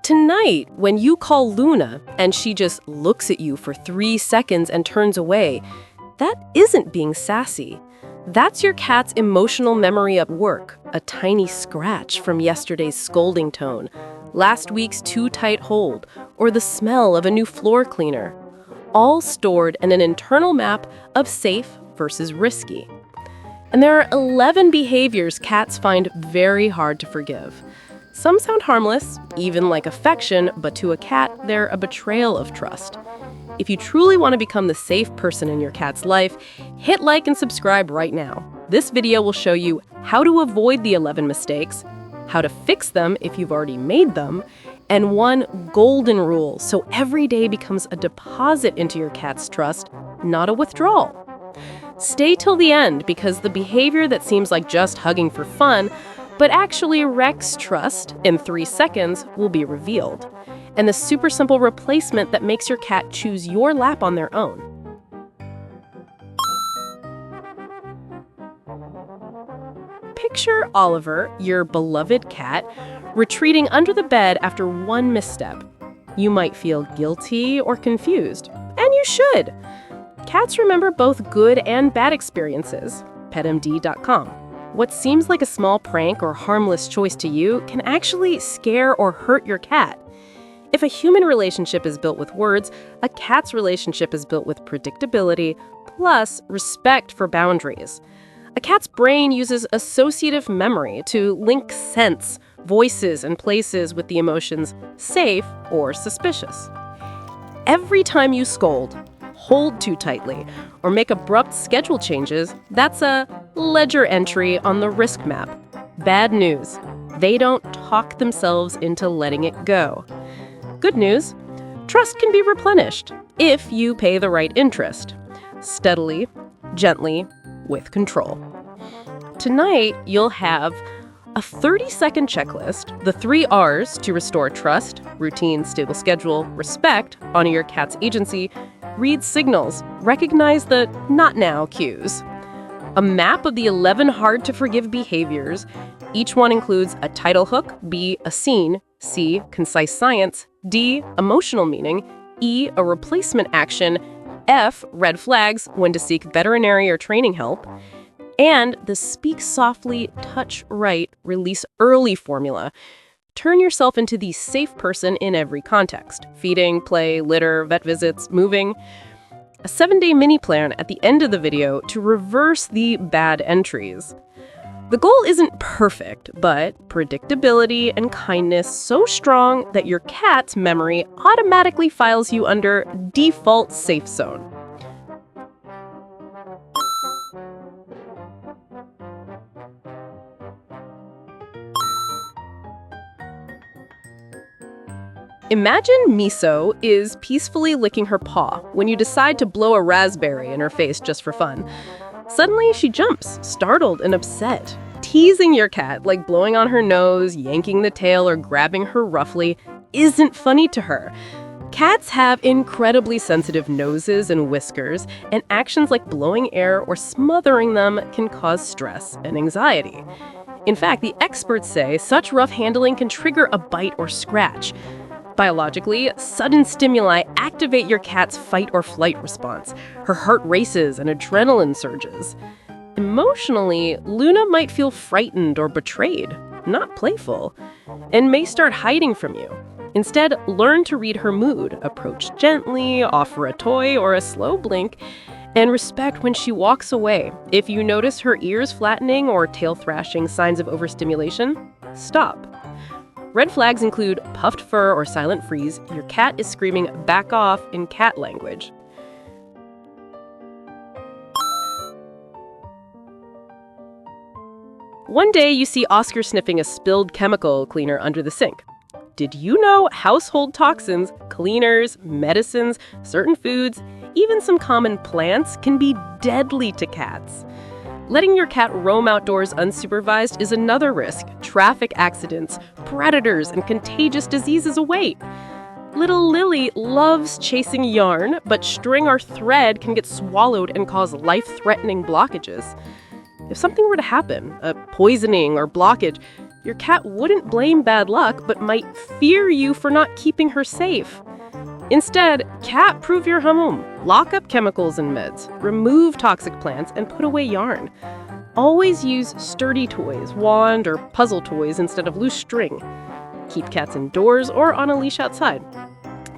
tonight, when you call Luna and she just looks at you for 3 seconds and turns away, that isn't being sassy. That's your cat's emotional memory at work, a tiny scratch from yesterday's scolding tone, last week's too tight hold, or the smell of a new floor cleaner, all stored in an internal map of safe versus risky. And there are 11 behaviors cats find very hard to forgive. Some sound harmless, even like affection, but to a cat, they're a betrayal of trust. If you truly want to become the safe person in your cat's life, hit like and subscribe right now. This video will show you how to avoid the 11 mistakes, how to fix them if you've already made them, and one golden rule so every day becomes a deposit into your cat's trust, not a withdrawal. Stay till the end because the behavior that seems like just hugging for fun but actually wrecks trust in 3 seconds will be revealed. And the super simple replacement that makes your cat choose your lap on their own. Picture Oliver, your beloved cat, retreating under the bed after one misstep. You might feel guilty or confused, and you should. Cats remember both good and bad experiences. PetMD.com. What seems like a small prank or harmless choice to you can actually scare or hurt your cat. If a human relationship is built with words, a cat's relationship is built with predictability plus respect for boundaries. A cat's brain uses associative memory to link scents, voices, and places with the emotions safe or suspicious. Every time you scold, hold too tightly, or make abrupt schedule changes, that's a ledger entry on the risk map. Bad news, they don't talk themselves into letting it go. Good news, trust can be replenished if you pay the right interest. Steadily, gently, with control. Tonight, you'll have a 30-second checklist, the 3 R's to restore trust, routine, stable schedule, respect, honor your cat's agency, read signals, recognize the not now cues. A map of the 11 hard-to-forgive behaviors. Each one includes a title hook, B, a scene, C, concise science, D, emotional meaning, E, a replacement action, F, red flags, when to seek veterinary or training help, and the speak softly, touch right, release early formula. Turn yourself into the safe person in every context. Feeding, play, litter, vet visits, moving. A 7-day mini plan at the end of the video to reverse the bad entries. The goal isn't perfect, but predictability and kindness so strong that your cat's memory automatically files you under default safe zone. Imagine Miso is peacefully licking her paw when you decide to blow a raspberry in her face just for fun. Suddenly, she jumps, startled and upset. Teasing your cat, like blowing on her nose, yanking the tail, or grabbing her roughly, isn't funny to her. Cats have incredibly sensitive noses and whiskers, and actions like blowing air or smothering them can cause stress and anxiety. In fact, the experts say such rough handling can trigger a bite or scratch. Biologically, sudden stimuli activate your cat's fight or flight response. Her heart races and adrenaline surges. Emotionally, Luna might feel frightened or betrayed, not playful, and may start hiding from you. Instead, learn to read her mood, approach gently, offer a toy or a slow blink, and respect when she walks away. If you notice her ears flattening or tail thrashing signs of overstimulation, stop. Red flags include puffed fur or silent freeze. Your cat is screaming "back off" in cat language. One day you see Oscar sniffing a spilled chemical cleaner under the sink. Did you know household toxins, cleaners, medicines, certain foods, even some common plants can be deadly to cats? Letting your cat roam outdoors unsupervised is another risk. Traffic accidents, predators, and contagious diseases await. Little Lily loves chasing yarn, but string or thread can get swallowed and cause life-threatening blockages. If something were to happen, a poisoning or blockage, Your cat wouldn't blame bad luck, but might fear you for not keeping her safe. Instead, cat-proof your home. Lock up chemicals and meds, remove toxic plants, and put away yarn. Always use sturdy toys, wand, or puzzle toys instead of loose string. Keep cats indoors or on a leash outside.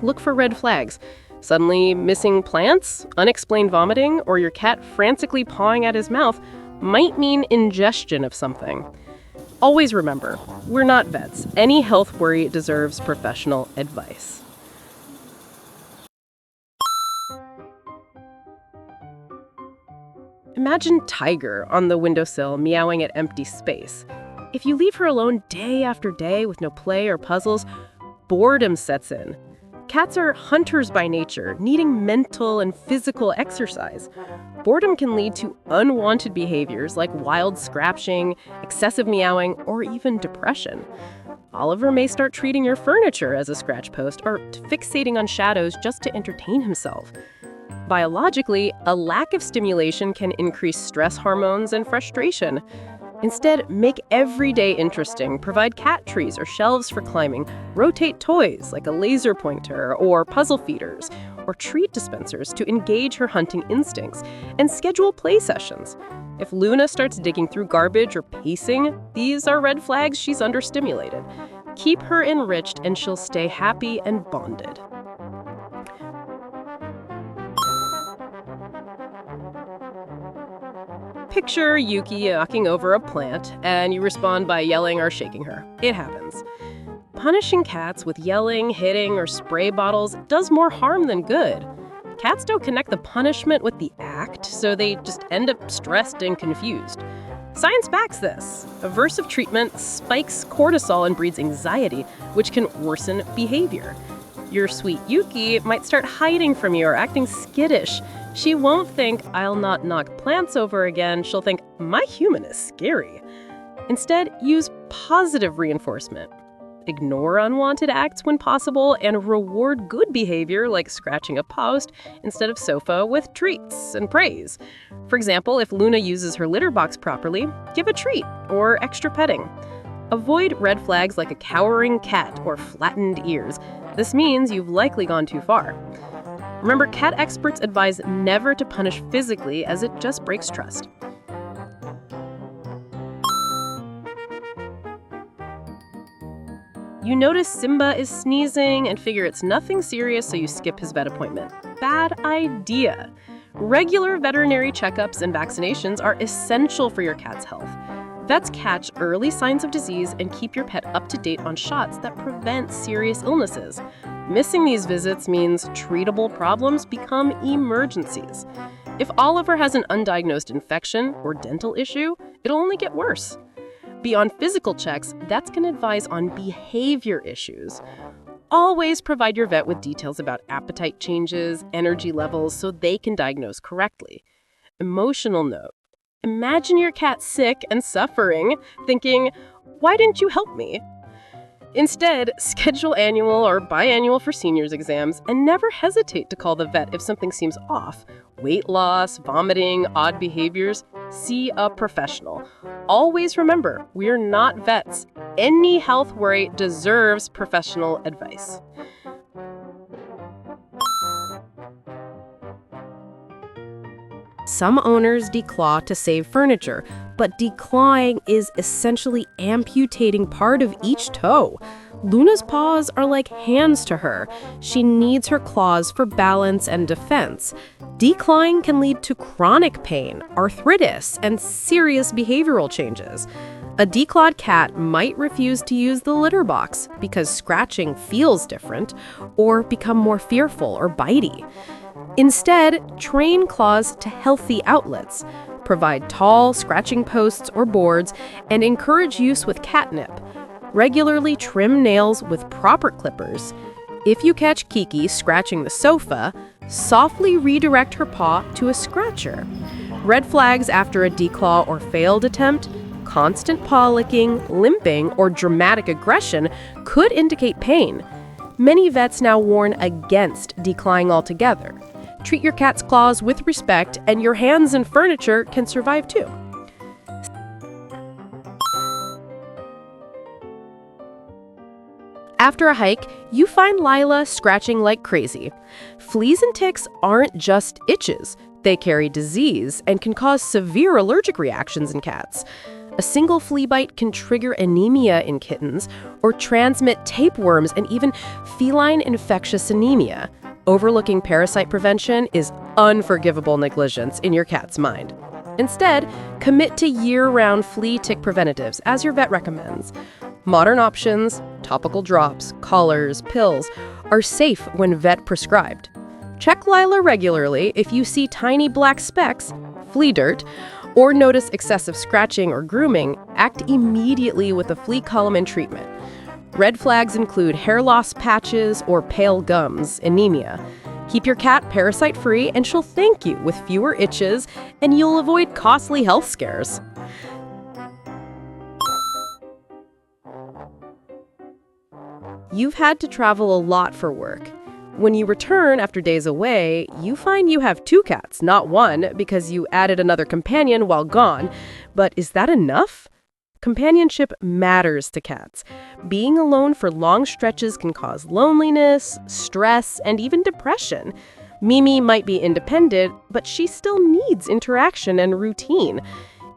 Look for red flags. Suddenly missing plants, unexplained vomiting, or your cat frantically pawing at his mouth might mean ingestion of something. Always remember, we're not vets. Any health worry deserves professional advice. Imagine Tiger on the windowsill meowing at empty space. If you leave her alone day after day with no play or puzzles, boredom sets in. Cats are hunters by nature, needing mental and physical exercise. Boredom can lead to unwanted behaviors like wild scratching, excessive meowing, or even depression. Oliver may start treating your furniture as a scratch post or fixating on shadows just to entertain himself. Biologically, a lack of stimulation can increase stress hormones and frustration. Instead, make every day interesting. Provide cat trees or shelves for climbing. Rotate toys like a laser pointer or puzzle feeders, or treat dispensers to engage her hunting instincts, and schedule play sessions. If Luna starts digging through garbage or pacing, these are red flags she's understimulated. Keep her enriched and she'll stay happy and bonded. Picture Yuki knocking over a plant, and you respond by yelling or shaking her. It happens. Punishing cats with yelling, hitting, or spray bottles does more harm than good. Cats don't connect the punishment with the act, so they just end up stressed and confused. Science backs this. Aversive treatment spikes cortisol and breeds anxiety, which can worsen behavior. Your sweet Yuki might start hiding from you or acting skittish. She won't think, "I'll not knock plants over again." She'll think, "My human is scary." Instead, use positive reinforcement. Ignore unwanted acts when possible and reward good behavior like scratching a post instead of sofa with treats and praise. For example, if Luna uses her litter box properly, give a treat or extra petting. Avoid red flags like a cowering cat or flattened ears. This means you've likely gone too far. Remember, cat experts advise never to punish physically as it just breaks trust. You notice Simba is sneezing and figure it's nothing serious, so you skip his vet appointment. Bad idea. Regular veterinary checkups and vaccinations are essential for your cat's health. Vets catch early signs of disease and keep your pet up to date on shots that prevent serious illnesses. Missing these visits means treatable problems become emergencies. If Oliver has an undiagnosed infection or dental issue, it'll only get worse. Beyond physical checks, vets can advise on behavior issues. Always provide your vet with details about appetite changes, energy levels, so they can diagnose correctly. Emotional note. Imagine your cat sick and suffering, thinking, "Why didn't you help me?" Instead, schedule annual or biannual for seniors exams and never hesitate to call the vet if something seems off. Weight loss, vomiting, odd behaviors, see a professional. Always remember, we're not vets. Any health worry deserves professional advice. Some owners declaw to save furniture, but declawing is essentially amputating part of each toe. Luna's paws are like hands to her. She needs her claws for balance and defense. Declawing can lead to chronic pain, arthritis, and serious behavioral changes. A declawed cat might refuse to use the litter box because scratching feels different, or become more fearful or bitey. Instead, train claws to healthy outlets. Provide tall, scratching posts or boards, and encourage use with catnip. Regularly trim nails with proper clippers. If you catch Kiki scratching the sofa, softly redirect her paw to a scratcher. Red flags after a declaw or failed attempt: constant paw licking, limping, or dramatic aggression could indicate pain. Many vets now warn against declawing altogether. Treat your cat's claws with respect, and your hands and furniture can survive too. After a hike, you find Lila scratching like crazy. Fleas and ticks aren't just itches. They carry disease and can cause severe allergic reactions in cats. A single flea bite can trigger anemia in kittens or transmit tapeworms and even feline infectious anemia. Overlooking parasite prevention is unforgivable negligence in your cat's mind. Instead, commit to year-round flea tick preventatives as your vet recommends. Modern options, topical drops, collars, pills, are safe when vet prescribed. Check Lila regularly if you see tiny black specks, flea dirt, or notice excessive scratching or grooming. Act immediately with a flea column and treatment. Red flags include hair loss patches or pale gums, anemia. Keep your cat parasite-free and she'll thank you with fewer itches, and you'll avoid costly health scares. You've had to travel a lot for work. When you return after days away, you find you have 2 cats, not 1, because you added another companion while gone. But is that enough? Companionship matters to cats. Being alone for long stretches can cause loneliness, stress, and even depression. Mimi might be independent, but she still needs interaction and routine.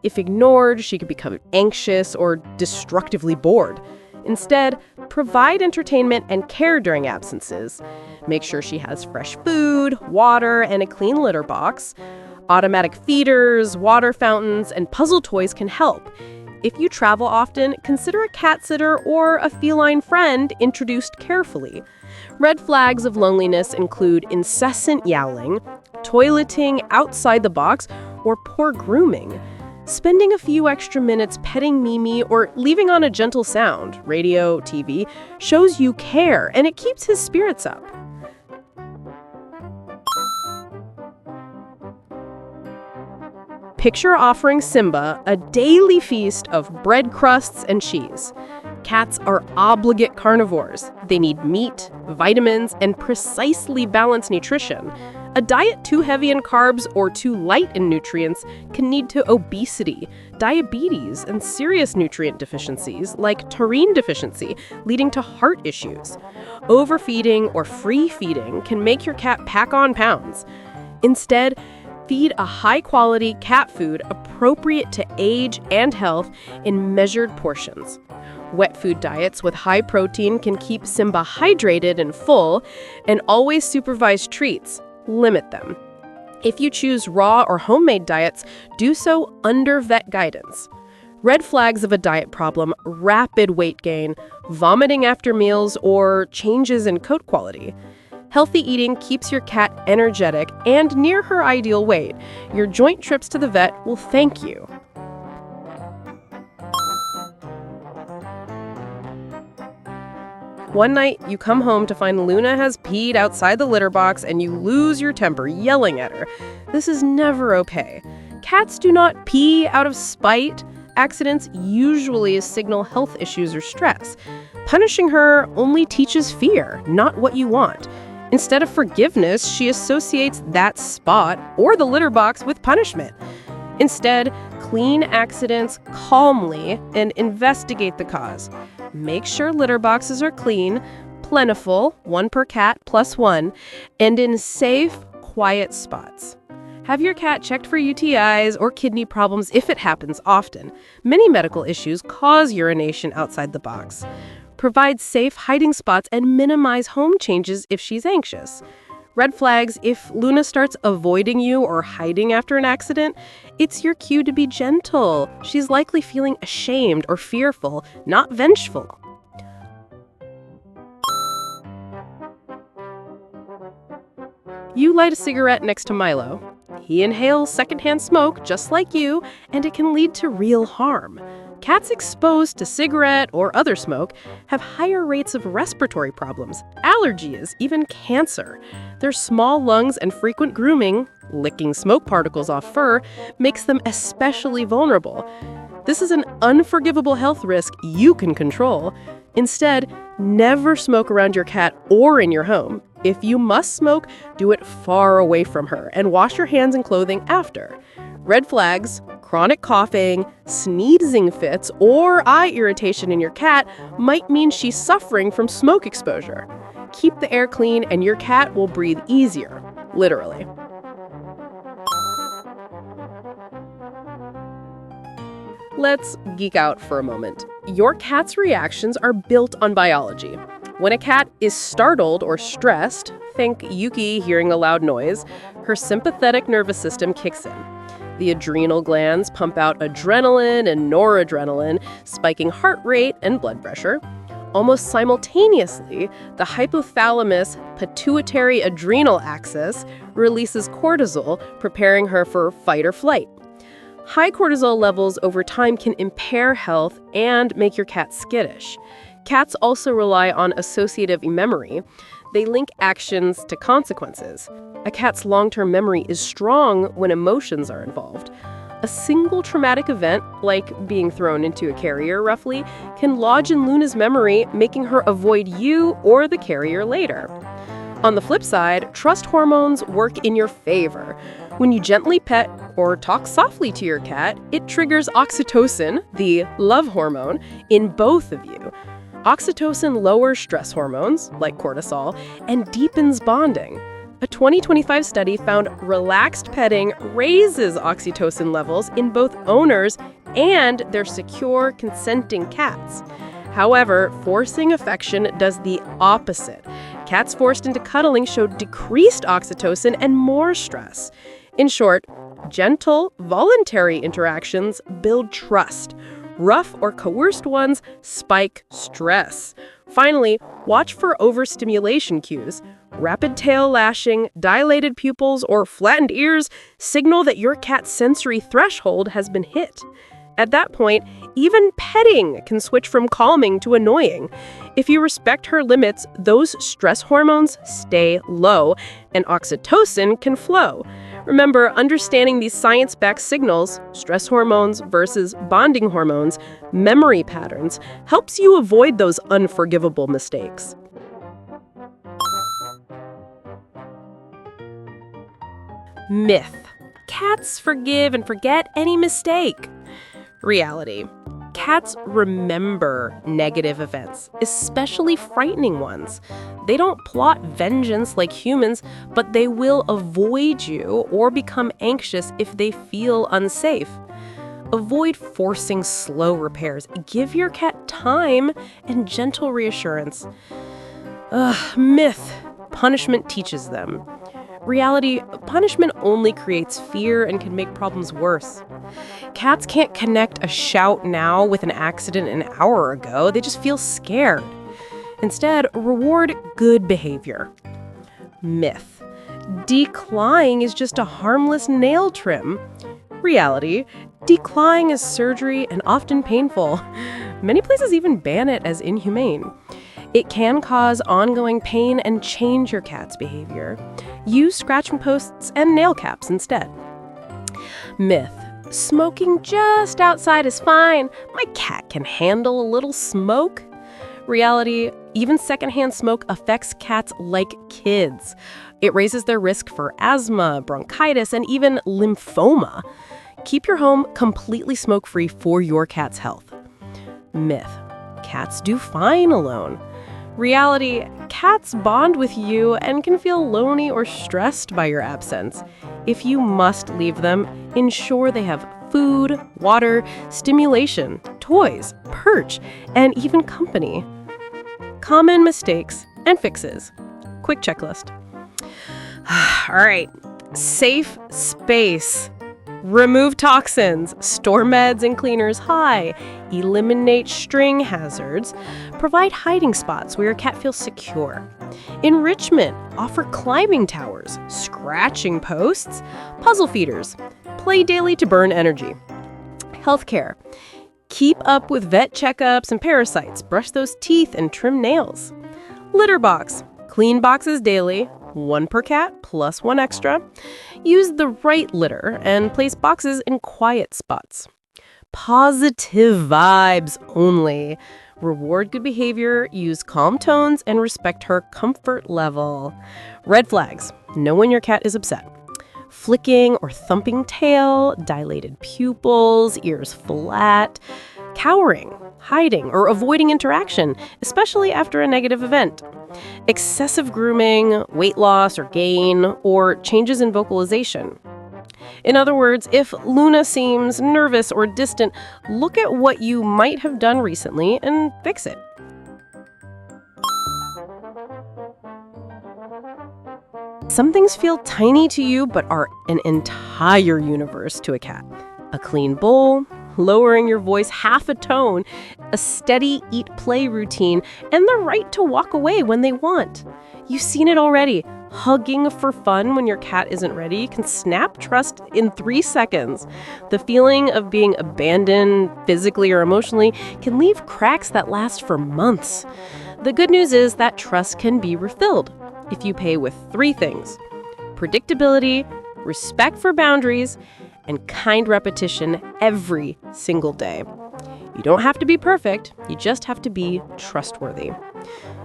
If ignored, she could become anxious or destructively bored. Instead, provide entertainment and care during absences. Make sure she has fresh food, water, and a clean litter box. Automatic feeders, water fountains, and puzzle toys can help. If you travel often, consider a cat sitter or a feline friend introduced carefully. Red flags of loneliness include incessant yowling, toileting outside the box, or poor grooming. Spending a few extra minutes petting Mimi or leaving on a gentle sound, radio, TV, shows you care and it keeps his spirits up. Picture offering Simba a daily feast of bread crusts and cheese. Cats are obligate carnivores. They need meat, vitamins, and precisely balanced nutrition. A diet too heavy in carbs or too light in nutrients can lead to obesity, diabetes, and serious nutrient deficiencies like taurine deficiency, leading to heart issues. Overfeeding or free feeding can make your cat pack on pounds. Instead, feed a high-quality cat food appropriate to age and health in measured portions. Wet food diets with high protein can keep Simba hydrated and full, and always supervised treats. Limit them. If you choose raw or homemade diets, do so under vet guidance. Red flags of a diet problem: rapid weight gain, vomiting after meals, or changes in coat quality. Healthy eating keeps your cat energetic and near her ideal weight. Your joint trips to the vet will thank you. One night, you come home to find Luna has peed outside the litter box and you lose your temper yelling at her. This is never okay. Cats do not pee out of spite. Accidents usually signal health issues or stress. Punishing her only teaches fear, not what you want. Instead of forgiveness, she associates that spot or the litter box with punishment. Instead, clean accidents calmly and investigate the cause. Make sure litter boxes are clean, plentiful, 1 per cat plus 1, and in safe, quiet spots. Have your cat checked for UTIs or kidney problems if it happens often. Many medical issues cause urination outside the box. Provide safe hiding spots and minimize home changes if she's anxious. Red flags: if Luna starts avoiding you or hiding after an accident, it's your cue to be gentle. She's likely feeling ashamed or fearful, not vengeful. You light a cigarette next to Milo. He inhales secondhand smoke just like you, and it can lead to real harm. Cats exposed to cigarette or other smoke have higher rates of respiratory problems, allergies, even cancer. Their small lungs and frequent grooming, licking smoke particles off fur, makes them especially vulnerable. This is an unforgivable health risk you can control. Instead, never smoke around your cat or in your home. If you must smoke, do it far away from her and wash your hands and clothing after. Red flags: Chronic coughing, sneezing fits, or eye irritation in your cat might mean she's suffering from smoke exposure. Keep the air clean and your cat will breathe easier, literally. Let's geek out for a moment. Your cat's reactions are built on biology. When a cat is startled or stressed, think Yuki hearing a loud noise, her sympathetic nervous system kicks in. The adrenal glands pump out adrenaline and noradrenaline, spiking heart rate and blood pressure. Almost simultaneously, the hypothalamus pituitary adrenal axis releases cortisol, preparing her for fight or flight. High cortisol levels over time can impair health and make your cat skittish. Cats also rely on associative memory. They link actions to consequences. A cat's long-term memory is strong when emotions are involved. A single traumatic event, like being thrown into a carrier roughly, can lodge in Luna's memory, making her avoid you or the carrier later. On the flip side, trust hormones work in your favor. When you gently pet or talk softly to your cat, it triggers oxytocin, the love hormone, in both of you. Oxytocin lowers stress hormones, like cortisol, and deepens bonding. A 2025 study found relaxed petting raises oxytocin levels in both owners and their secure, consenting cats. However, forcing affection does the opposite. Cats forced into cuddling showed decreased oxytocin and more stress. In short, gentle, voluntary interactions build trust. Rough or coerced ones spike stress. Finally, watch for overstimulation cues. Rapid tail lashing, dilated pupils, or flattened ears signal that your cat's sensory threshold has been hit. At that point, even petting can switch from calming to annoying. If you respect her limits, those stress hormones stay low, and oxytocin can flow. Remember, understanding these science-backed signals, stress hormones versus bonding hormones, memory patterns, helps you avoid those unforgivable mistakes. Myth: cats forgive and forget any mistake. Reality: cats remember negative events, especially frightening ones. They don't plot vengeance like humans, but they will avoid you or become anxious if they feel unsafe. Avoid forcing slow repairs. Give your cat time and gentle reassurance. Myth: punishment teaches them. Reality: punishment only creates fear and can make problems worse. Cats can't connect a shout now with an accident an hour ago. They just feel scared. Instead, reward good behavior. Myth: declawing is just a harmless nail trim. Reality: declawing is surgery and often painful. Many places even ban it as inhumane. It can cause ongoing pain and change your cat's behavior. Use scratching posts and nail caps instead. Myth: smoking just outside is fine. My cat can handle a little smoke. Reality: even secondhand smoke affects cats like kids. It raises their risk for asthma, bronchitis, and even lymphoma. Keep your home completely smoke-free for your cat's health. Myth: cats do fine alone. Reality: cats bond with you and can feel lonely or stressed by your absence. If you must leave them, ensure they have food, water, stimulation, toys, perch, and even company. Common mistakes and fixes. Quick checklist. All right. Safe space. Remove toxins, store meds and cleaners high, eliminate string hazards, provide hiding spots where your cat feels secure. Enrichment, offer climbing towers, scratching posts, puzzle feeders, play daily to burn energy. Healthcare, keep up with vet checkups and parasites, brush those teeth and trim nails. Litter box, clean boxes daily, 1 per cat plus 1 extra. Use the right litter and place boxes in quiet spots. Positive vibes only. Reward good behavior, use calm tones, and respect her comfort level. Red flags: know when your cat is upset. flicking or thumping tail, dilated pupils, ears flat, cowering, hiding, or avoiding interaction, especially after a negative event. Excessive grooming, weight loss or gain, or changes in vocalization. In other words, if Luna seems nervous or distant, look at what you might have done recently and fix it. Some things feel tiny to you but are an entire universe to a cat. A clean bowl, lowering your voice half a tone, a steady eat-play routine, and the right to walk away when they want. You've seen it already. Hugging for fun when your cat isn't ready can snap trust in 3 seconds. The feeling of being abandoned, physically or emotionally, can leave cracks that last for months. The good news is that trust can be refilled if you pay with 3 things: predictability, respect for boundaries, and kind repetition every single day. You don't have to be perfect, you just have to be trustworthy.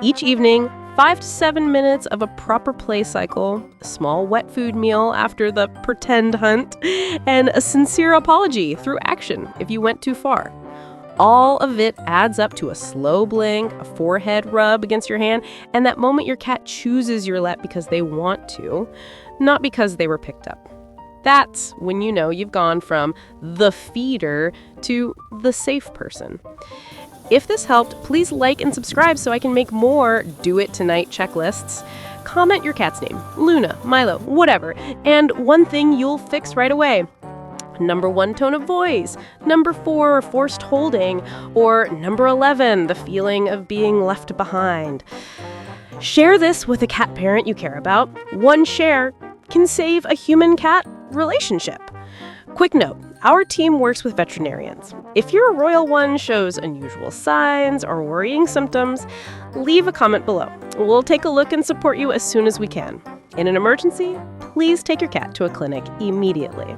Each evening, 5 to 7 minutes of a proper play cycle, a small wet food meal after the pretend hunt, and a sincere apology through action if you went too far. All of it adds up to a slow blink, a forehead rub against your hand, and that moment your cat chooses your let because they want to, not because they were picked up. That's when you know you've gone from the feeder to the safe person. If this helped, please like and subscribe so I can make more Do It Tonight checklists. Comment your cat's name, Luna, Milo, whatever, and one thing you'll fix right away. Number 1, tone of voice. Number 4, forced holding. Or number 11, the feeling of being left behind. Share this with a cat parent you care about. One share can save a human-cat relationship. Quick note, our team works with veterinarians. If your royal one shows unusual signs or worrying symptoms, leave a comment below. We'll take a look and support you as soon as we can. In an emergency, please take your cat to a clinic immediately.